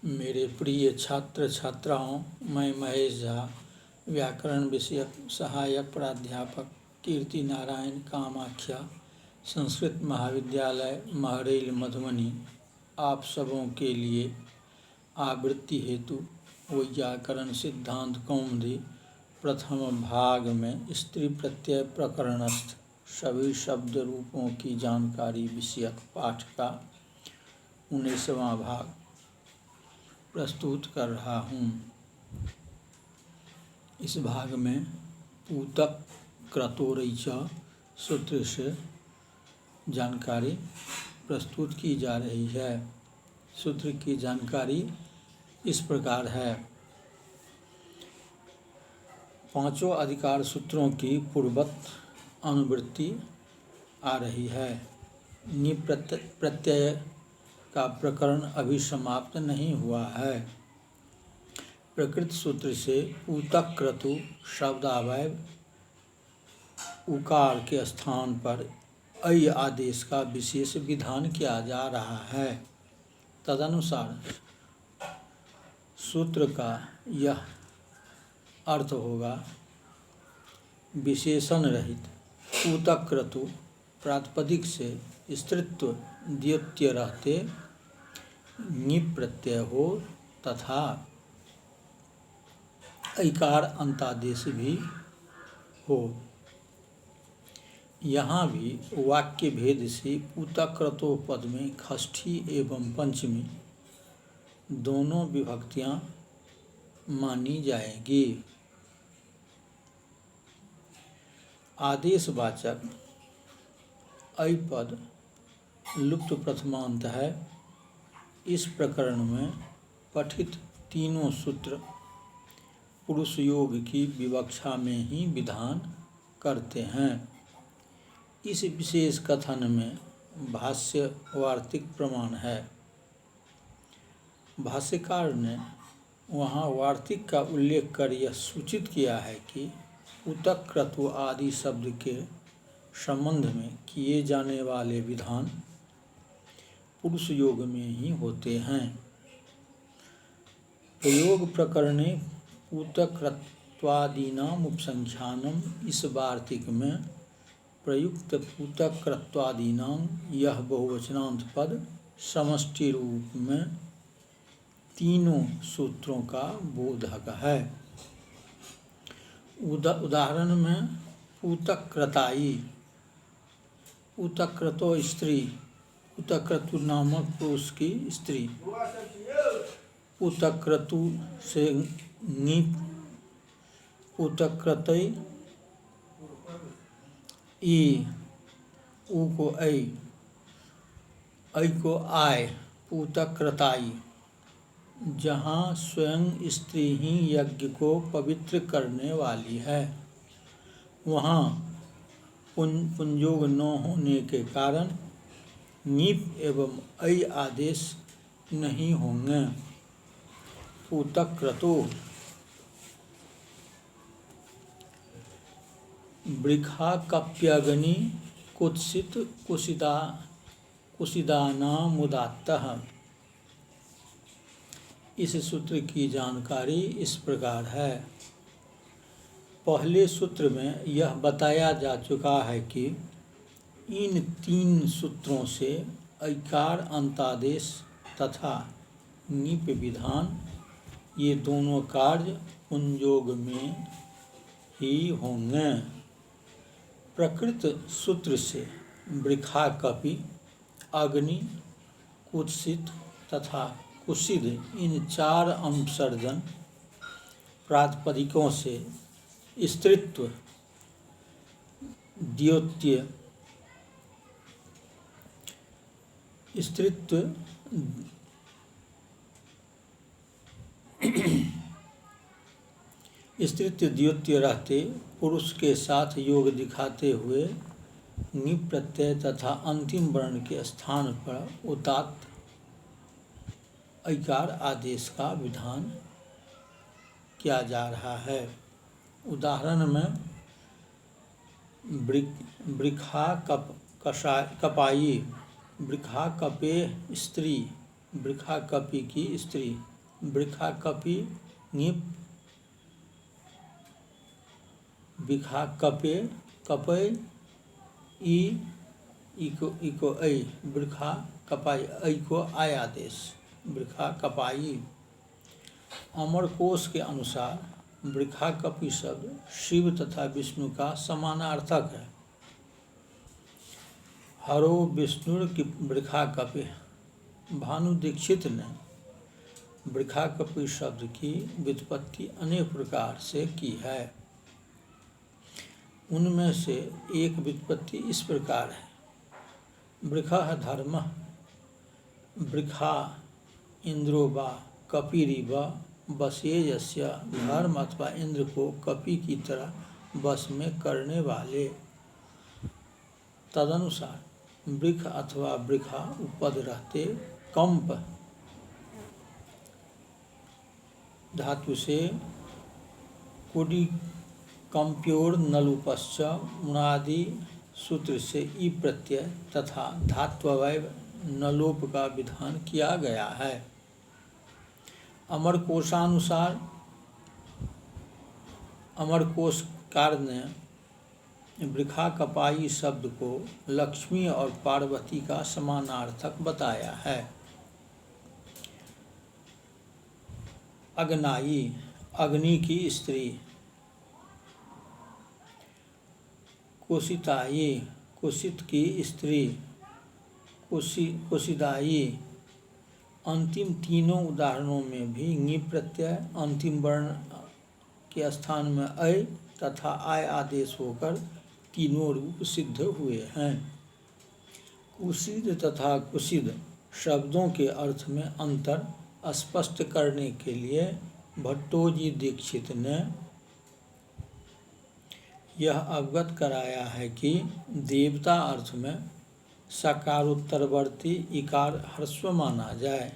मेरे प्रिय छात्र छात्राओं, मैं महेश झा, व्याकरण विषयक सहायक प्राध्यापक कीर्ति नारायण कामाख्या, संस्कृत महाविद्यालय महरैल मधुबनी, आप सबों के लिए आवृत्ति हेतु वैयाकरण सिद्धांत कौमुदी प्रथम भाग में स्त्री प्रत्यय प्रकरणस्थ सभी शब्द रूपों की जानकारी विषयक पाठ का 19वां भाग प्रस्तुत कर रहा हूँ। इस भाग में पूतक क्रतोरयच सूत्र से जानकारी प्रस्तुत की जा रही है। सूत्र की जानकारी इस प्रकार है। पांचों अधिकार सूत्रों की पूर्ववत अनुवृत्ति आ रही है। प्रत्यय का प्रकरण अभी समाप्त नहीं हुआ है। प्रकृत सूत्र से पूतक क्रतु शब्दावयव उकार के स्थान पर अय आदेश का विशेष विधान किया जा रहा है। तदनुसार सूत्र का यह अर्थ होगा, विशेषण रहित पूतक क्रतु प्रातिपदिक से स्त्रीत्व द्योत्य रहते ङीप प्रत्यय हो तथा ऐकार अंतादेश भी हो। यहाँ भी वाक्य भेद से पूतक क्रतो पद में षष्ठी एवं पंचमी दोनों विभक्तियाँ मानी जाएगी। आदेशवाचक ऐ पद लुप्त प्रथमांत है। इस प्रकरण में पठित तीनों सूत्र पुरुष योग की विवक्षा में ही विधान करते हैं। इस विशेष कथन में भाष्य वार्तिक प्रमाण है। भाष्यकार ने वहाँ वार्तिक का उल्लेख कर यह सूचित किया है कि पूतक क्रतु आदि शब्द के संबंध में किए जाने वाले विधान पुरुष योग में ही होते हैं। प्रयोग प्रकरणे पूतक क्रत्वादीनाम उपसंख्यानम, इस वार्तिक में प्रयुक्त पूतक क्रत्वादीनाम यह बहुवचनांत पद समष्टि रूप में तीनों सूत्रों का बोधक है। उदाहरण में पूतक क्रताई, पूतक क्रतो स्त्री, पूतक क्रतु नामक पुरुष की स्त्री, पूतक क्रतु से ङीप, पूतक क्रतई ई, ऊ को ऐ को आय, पूतक क्रताई। जहाँ स्वयं स्त्री ही यज्ञ को पवित्र करने वाली है, वहाँ पुंजोग न होने के कारण ङीप एवं ऐ आदेश नहीं होंगे। पूतक क्रतु वृखा कप्यग्नि कुत्सित कुशिदानामुदात्तः। इस सूत्र की जानकारी इस प्रकार है। पहले सूत्र में यह बताया जा चुका है कि इन तीन सूत्रों से ऐकार अंतादेश तथा ङीप विधान ये दोनों कार्य पुंजोग में ही होंगे। प्रकृत सूत्र से वृखा कपि, अग्नि, कुत्सित तथा कुशिद इन चार अनुसर्जन प्रातिपदिकों से स्त्रीत्व द्योत्य स्त्रीत्व द्योत्य रहते पुरुष के साथ योग दिखाते हुए ङीप प्रत्यय तथा अंतिम वर्ण के स्थान पर उदात्त ऐकार आदेश का विधान किया जा रहा है। उदाहरण में वृखा कपाई, वृखा कपे स्त्री, वृखा कपि की स्त्री, वृखा कपि ङीप विखा कपे कपय ई इको ऐ वृखा कपाई ऐ को आय आदेश वृखा कपाई। अमरकोश के अनुसार वृखा कपि शब्द शिव तथा विष्णु का समानार्थक है। हरो विष्णुर की वृखा कपि। भानु दीक्षित ने वृखा कपि शब्द की व्युत्पत्ति अनेक प्रकार से की है। उनमें से एक व्युत्पत्ति इस प्रकार है। वृखः धर्मः वृखा इंद्रो वा कपिरिव वशेयस्य धर्म अथवा इंद्र को कपि की तरह वश में करने वाले। तदनुसार वृख अथवा वृखा उपद रहते कंप धातु से कुडी कंप्योर नलुपश्च उणादि सूत्र से ई प्रत्यय तथा धात्वय नलोप का विधान किया गया है। अमरकोशानुसार अमरकोशकार ने वृखा कपाई शब्द को लक्ष्मी और पार्वती का समानार्थक बताया है। अग्नाई अग्नि की स्त्री। कुशिताई कुशित की स्त्री। कुशिदाई। अंतिम तीनों उदाहरणों में भी ङी प्रत्यय अंतिम वर्ण के स्थान में ऐ तथा आय आदेश होकर तीनों रूप सिद्ध हुए हैं। कुशिद तथा कुशिद शब्दों के अर्थ में अंतर स्पष्ट करने के लिए भट्टोजी दीक्षित ने यह अवगत कराया है कि देवता अर्थ में सकारोत्तरवर्ती इकार ह्रस्व माना जाए,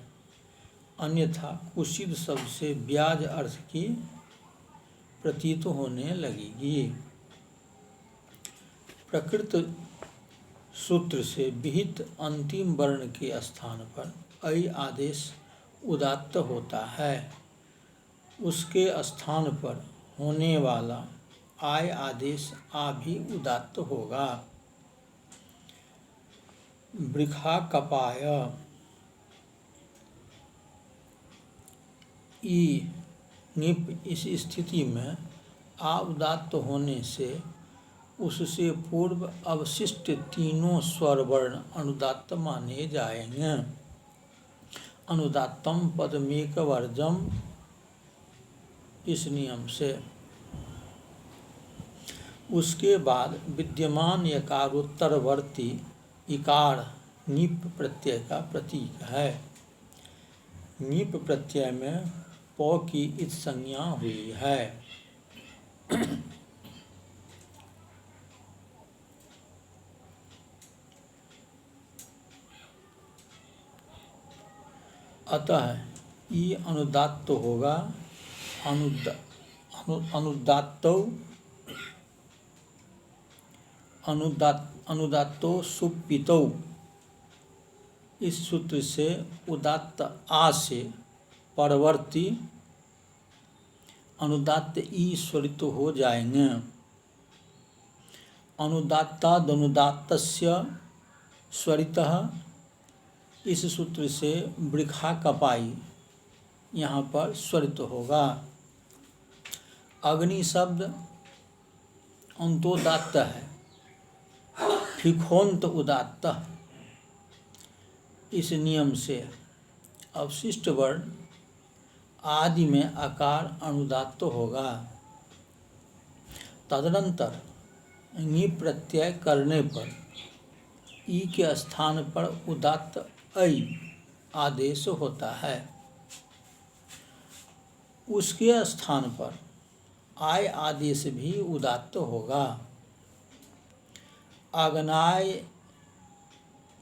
अन्यथा कुशिद शब्द से ब्याज अर्थ की प्रतीत होने लगेगी। प्रकृत सूत्र से विहित अंतिम वर्ण के स्थान पर ऐ आदेश उदात्त होता है, उसके स्थान पर होने वाला आय आदेश आ भी उदात्त होगा। वृखा कपाय ई निप इस स्थिति में आ उदात्त होने से उससे पूर्व अवशिष्ट तीनों स्वर वर्ण अनुदात्त माने जाएंगे। अनुदात्तम पदमेकवर्जम इस नियम से। उसके बाद विद्यमान यकारोत्तरवर्ती इकार नीप प्रत्यय का प्रतीक है। नीप प्रत्यय में प की इत संज्ञा हुई है। अतः ई अनुदात्त होगा। अनुदात्तो सुप्पितौ इस सूत्र से उदात्त आ से परवर्ती अनुदात्त ई स्वरित हो जाएंगे। अनुदात्तादनुदात्तस्य स्वरितः इस सूत्र से वृखा कपाई यहाँ पर स्वरित होगा। अग्नि शब्द अंतोदात्त है, फिखोन्त उदात्त। इस नियम से अवशिष्ट वर्ण आदि में आकार अनुदात्त होगा। तदनंतर ङी प्रत्यय करने पर ई के स्थान पर उदात्त ऐ आदेश होता है। उसके स्थान पर आय आदेश भी उदात्त होगा। आग्नाय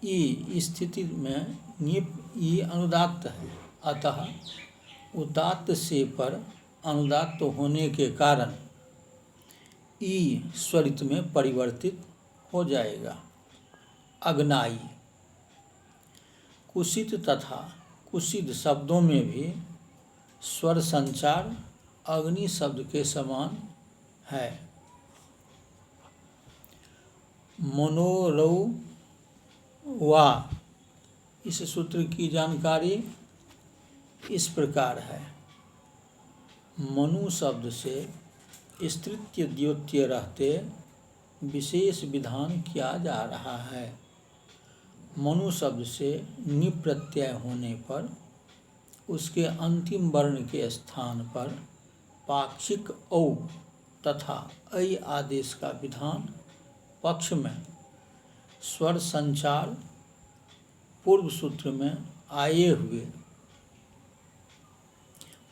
ई स्थिति में ङीप ई अनुदात्त है, अतः उदात्त से पर अनुदात्त होने के कारण ई स्वरित में परिवर्तित हो जाएगा। अग्नाई। कुशित तथा कुशिद शब्दों में भी स्वर संचार अग्नि शब्द के समान है। मनोरौवा, इस सूत्र की जानकारी इस प्रकार है। मनु शब्द से स्त्रीत्व द्योत्य रहते विशेष विधान किया जा रहा है। मनु शब्द से नि प्रत्यय होने पर उसके अंतिम वर्ण के स्थान पर पाक्षिक औ तथा ऐ आदेश का विधान पक्ष में स्वर संचार पूर्व सूत्र में आए हुए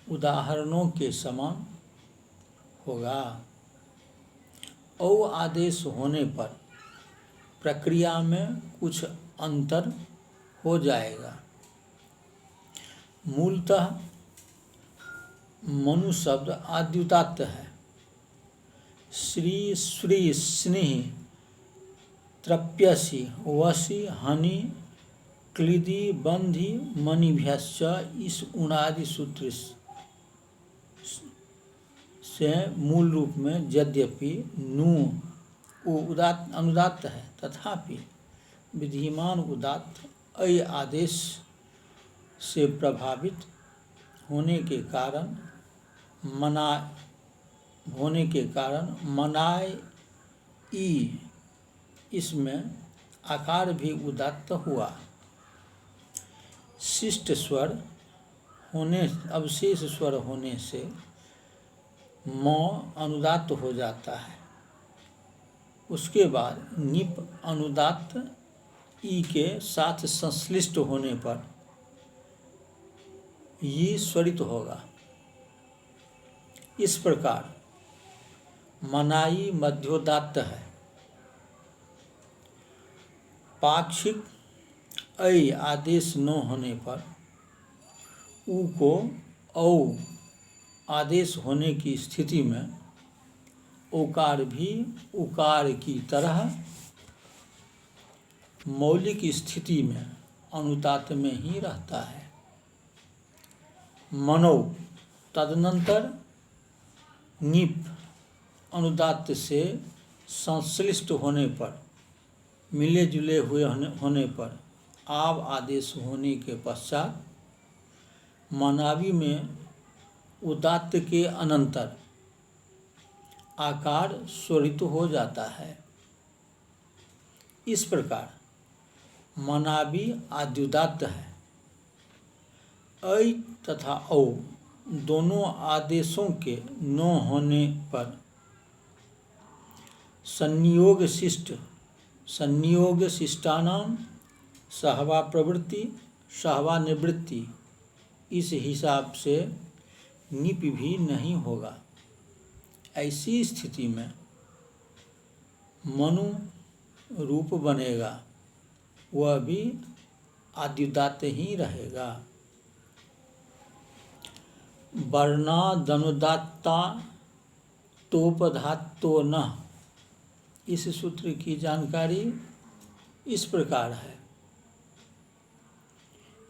उदाहरणों के समान होगा। औ आदेश होने पर प्रक्रिया में कुछ अंतर हो जाएगा। मूलतः मनु शब्द आद्युदात्त है। श्री श्री स्नेह तृप्यसि वसि हनि क्लिदि बंधि मणिभ्यश्च, इस उणादि सूत्र से मूल रूप में यद्यपि नु उदात्त अनुदात्त है, तथापि विधिमान उदात्त ऐ आदेश से प्रभावित होने के कारण मनाय ई, इसमें आकार भी उदात्त हुआ। शिष्ट स्वर होने अवशेष स्वर होने से म अनुदात्त हो जाता है। उसके बाद निप अनुदात्त ई के साथ संश्लिष्ट होने पर ये स्वरित होगा। इस प्रकार मनाई मध्योदात्त है। पाक्षिक ऐ आदेश न होने पर उ को औ आदेश होने की स्थिति में ओकार भी उकार की तरह मौलिक स्थिति में अनुदात्त में ही रहता है। मनो तदनंतर निप अनुदात्त से संश्लिष्ट होने पर मिले जुले हुए होने पर आव आदेश होने के पश्चात मनावी में उदात्त के अनंतर आकार स्वरित हो जाता है। इस प्रकार मनावी आद्युदात्त है। ऐ तथा औ दोनों आदेशों के न होने पर संयोग शिष्टानाम सहवा प्रवृत्ति सहवा निवृत्ति, इस हिसाब से निप भी नहीं होगा। ऐसी स्थिति में मनु रूप बनेगा, वह भी आद्युदात्त ही रहेगा। वर्णादनुदात्ता तोपधात्तो न, इस सूत्र की जानकारी इस प्रकार है।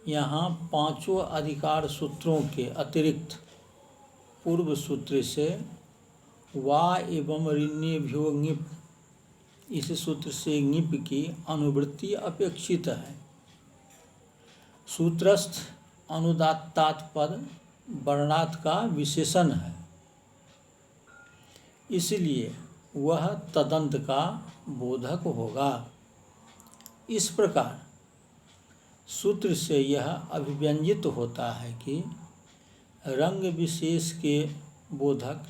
यहाँ पांचों अधिकार सूत्रों के अतिरिक्त पूर्व सूत्र से वा एवं ऋण्यभ्यो ङिप, इस सूत्र से ङिप की अनुवृत्ति अपेक्षित है। सूत्रस्थ अनुदात्तात पद वर्णात् का विशेषण है, इसलिए वह तदंत का बोधक होगा। इस प्रकार सूत्र से यह अभिव्यंजित होता है कि रंग विशेष के बोधक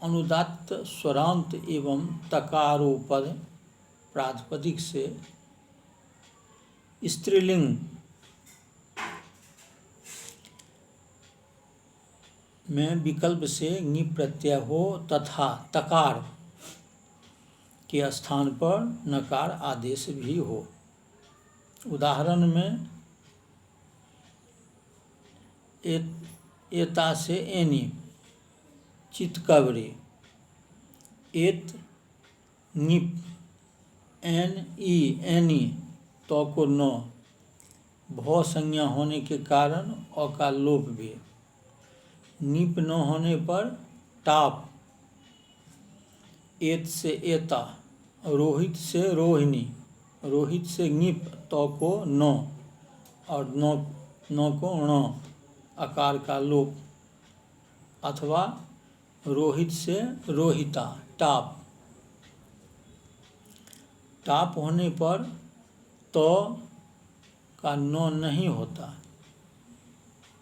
अनुदात्त स्वरांत एवं तकारोपद प्रातिपदिक से स्त्रीलिंग में विकल्प से ङि प्रत्यय हो तथा तकार के स्थान पर नकार आदेश भी हो। उदाहरण में एता से एनी, चितकबरी, एत ङिप, एन ई एनी तो को न, भौ संज्ञा होने के कारण अ का लोप भी। नीप न होने पर टाप, एत से एता, रोहित से रोहिणी, रोहित से ङीप, तो को नो और नो को ण, आकार का लोप, अथवा रोहित से रोहिता, टाप। टाप होने पर तो का नो नहीं होता,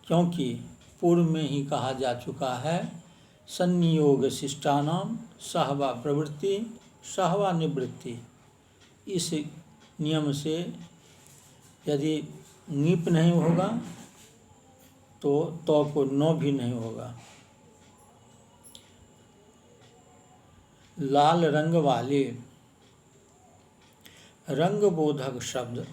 क्योंकि पूर्व में ही कहा जा चुका है संनियोग शिष्टानाम सहवा प्रवृत्ति सहवा निवृत्ति। इस नियम से यदि नीप नहीं होगा तो को नो भी नहीं होगा। लाल रंग वाले, रंग बोधक शब्द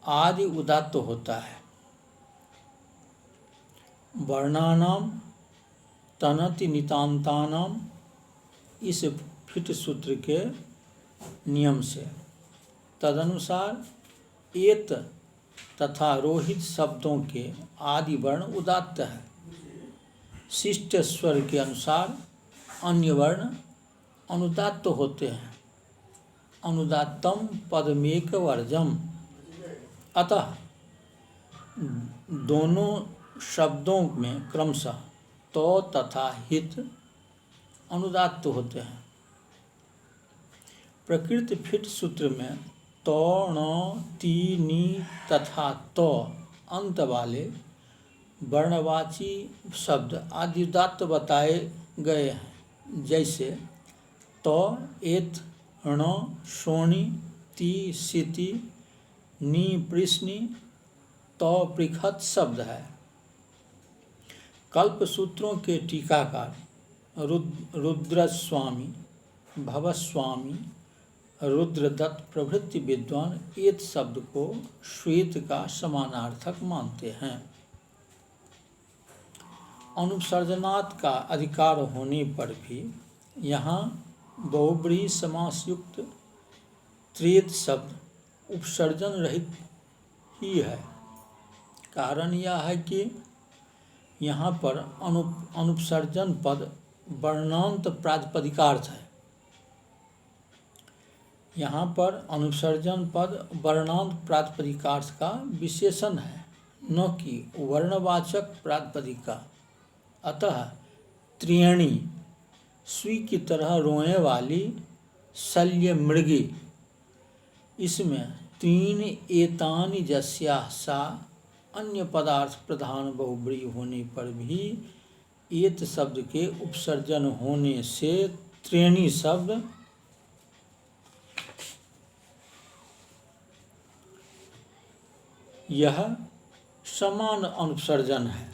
आदि उदात्त होता है। वर्णानाम तनति नितांतानाम, इस फिट सूत्र के नियम से। तदनुसार एत तथा रोहित शब्दों के आदि वर्ण उदात्त है। शिष्ट स्वर के अनुसार अन्य वर्ण अनुदात्त होते हैं। अनुदात्तम पदमेक वर्जम, अतः दोनों शब्दों में क्रमशः तो तथा हित अनुदात्त होते हैं। प्रकृत फिट सूत्र में तो ण ती नी तथा तो अंत वाले वर्णवाची शब्द आदि उदात्त बताए गए हैं। जैसे तो, एत, ण, शोणी, ती, सिति, नी कृष्णि, तो पृखत शब्द है। कल्प सूत्रों के टीकाकार रुद्रस्वामी, भवस्वामी, रुद्रदत्त प्रभृति विद्वान एत शब्द को श्वेत का समानार्थक मानते हैं। अनुपसर्जनात् का अधिकार होने पर भी यहाँ बहुब्रीहि समास युक्त त्रेत शब्द उपसर्जन रहित ही है। कारण यह है कि यहाँ पर अनुपसर्जन पद वर्णांत प्रातिपदिकार्थ है। यहाँ पर अनुपसर्जन पद वर्णांत प्रातिपदिकार्थ का विशेषण है, न कि वर्णवाचक प्रातिपदिक का। अतः त्रियणी, सुई की तरह रोए वाली शल्य मृगी, इसमें तीन एतानि जस्याः सा अन्य पदार्थ प्रधान बहुब्रीहि होने पर भी एत शब्द के उपसर्जन होने से त्रियणी शब्द यह समान अनुपसर्जन है।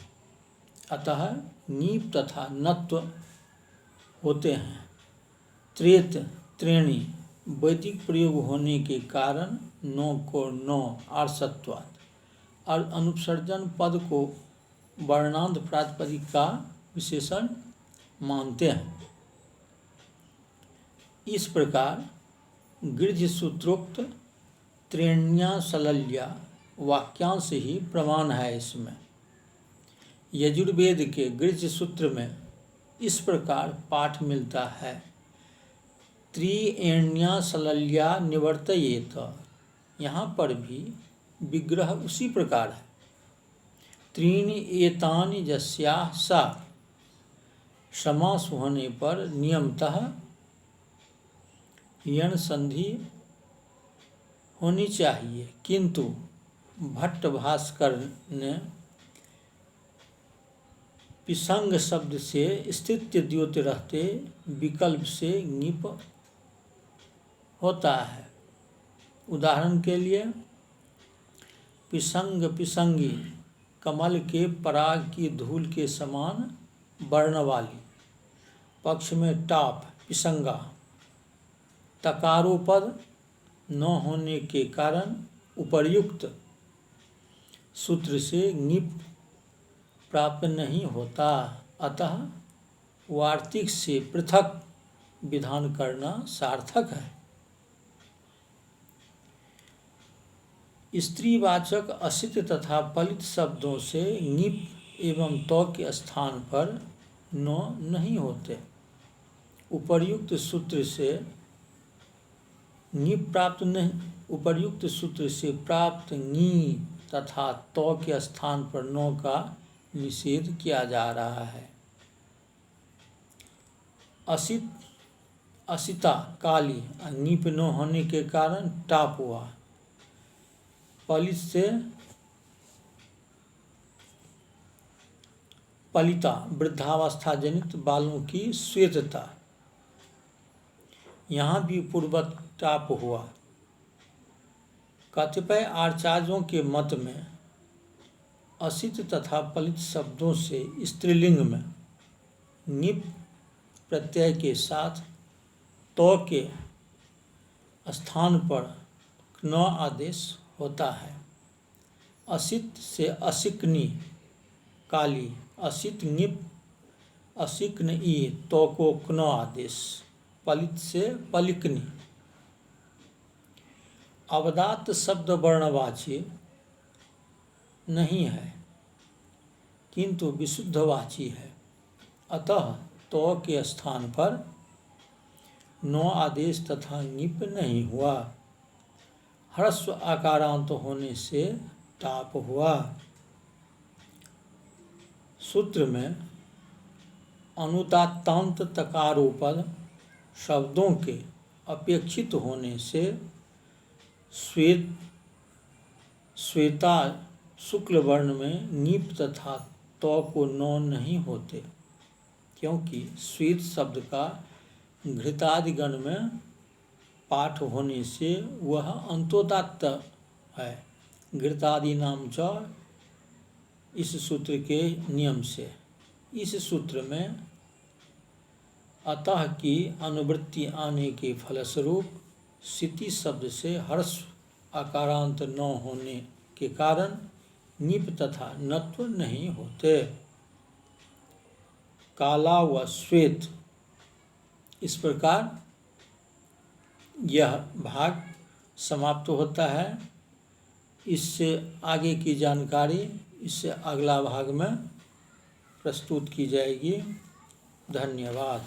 अतः नीप तथा नत्व होते हैं। त्रेत, त्रेणी वैदिक प्रयोग होने के कारण नो को नो आर्षत्वात् और अनुपसर्जन पद को वर्णांत प्रातिपदिक का विशेषण मानते हैं। इस प्रकार गृह्य सूत्रोक्त त्रेण्या सलल्या वाक्यांश ही प्रमाण है। इसमें यजुर्वेद के गृह्य सूत्र में इस प्रकार पाठ मिलता है, त्रिएण्या सलल्या निवर्तयेत। यहाँ पर भी विग्रह उसी प्रकार है। त्रीणि एतानि यस्याः सा, समास होने पर नियमतः यण संधि होनी चाहिए, किंतु भट्ट भास्कर ने पिसंग शब्द से स्थित्य द्योत रहते विकल्प से ङीप होता है। उदाहरण के लिए पिसंग पिसंगी, कमल के पराग की धूल के समान वर्ण वाली। पक्ष में टाप, पिसंगा। तकारोपद न होने के कारण उपर्युक्त सूत्र से ङीप प्राप्त नहीं होता। अतः वार्तिक से पृथक विधान करना सार्थक है। स्त्रीवाचक असित तथा पलित शब्दों से ङिप एवं त के स्थान पर न नहीं होते। उपर्युक्त सूत्र से ङिप प्राप्त नहीं, उपर्युक्त सूत्र से प्राप्त ङी तथा त के स्थान पर न का निषेध किया जा रहा है। असित, असिता काली, ङिप न होने के कारण टाप हुआ। पलित से पलिता, वृद्धावस्था जनित बालों की श्वेतता, यहाँ भी पूर्वत टाप हुआ। कतिपय आचार्यों के मत में असित तथा पलित शब्दों से स्त्रीलिंग में ङिप प्रत्यय के साथ त के स्थान पर न आदेश होता है। असित से असिक्नी काली, असित ङिप, असिक्न ई, तो को क्न आदेश। पलित से पलिकनी। अवदात शब्द वर्णवाची नहीं है किंतु विशुद्धवाची है, अतः तो के स्थान पर नो आदेश तथा ङिप नहीं हुआ। ह्रस्व आकारांत होने से टाप हुआ। सूत्र में अनुदात्तांत तकारोपद शब्दों के अपेक्षित होने से श्वेत, श्वेता शुक्ल वर्ण में ङिप तथा त को न नहीं होते, क्योंकि श्वेत शब्द का घृतादिगण में पाठ होने से वह अंतोदात्त है। घृतादि नाम च इस सूत्र के नियम से। इस सूत्र में अतः की अनुवृत्ति आने के फलस्वरूप सिति शब्द से ह्रस्व आकारांत न होने के कारण ङिप तथा नत्व नहीं होते। काला व श्वेत, इस प्रकार यह भाग समाप्त होता है। इससे आगे की जानकारी इससे अगला भाग में प्रस्तुत की जाएगी। धन्यवाद।